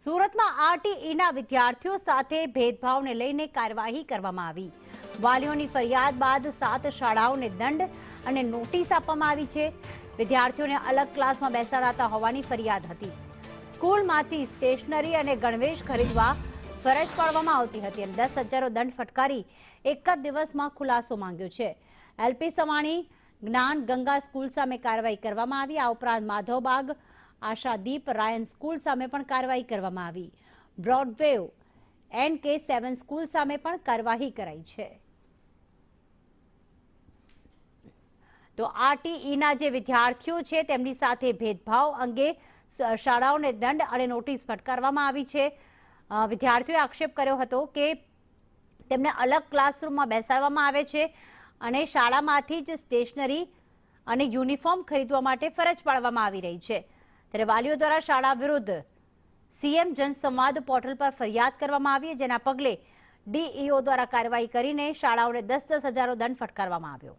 સુરતમાં આરટીઈના વિદ્યાર્થીઓ સાથે ભેદભાવને લઈને કાર્યવાહી કરવામાં આવી। વાલીઓની ફરિયાદ બાદ 7 શાળાઓને દંડ અને નોટિસ આપવામાં આવી છે। વિદ્યાર્થીઓને અલગ ક્લાસમાં બેસાડાતા હોવાની ફરિયાદ હતી। સ્કૂલમાંથી સ્ટેશનરી અને ગણવેશ ખરીદવા ફરજ પાડવામાં આવતી હતી અને 10,000 દંડ ફટકારી એક જ દિવસમાં ખુલાસો માંગ્યો છે। એલપી સવાણી જ્ઞાન ગંગા સ્કૂલ સામે કાર્યવાહી કરવામાં આવી। આ ઉપરાંત માધવબાગ આશાદીપ રાયન સ્કૂલ સામે પણ કાર્યવાહી કરવામાં આવી। બ્રોડવેવ NK7 સ્કૂલ સામે પણ કાર્યવાહી કરાઈ છે। તો આરટીઈના જે વિદ્યાર્થીઓ છે તેમની સાથે ભેદભાવ અંગે શાળાઓને દંડ અને નોટિસ ફટકારવામાં આવી છે। વિદ્યાર્થીઓએ આક્ષેપ કર્યો હતો કે તેમને અલગ ક્લાસરૂમમાં બેસાડવામાં આવે છે અને શાળામાંથી જ સ્ટેશનરી અને યુનિફોર્મ ખરીદવા માટે ફરજ પાડવામાં આવી રહી છે। ત્યારે વાલીઓ દ્વારા શાળા વિરુદ્ધ સીએમ જનસંવાદ પોર્ટલ પર ફરિયાદ કરવામાં આવી, જેના પગલે ડીઈઓ દ્વારા કાર્યવાહી કરીને શાળાઓને 10,000 દંડ ફટકારવામાં આવ્યો।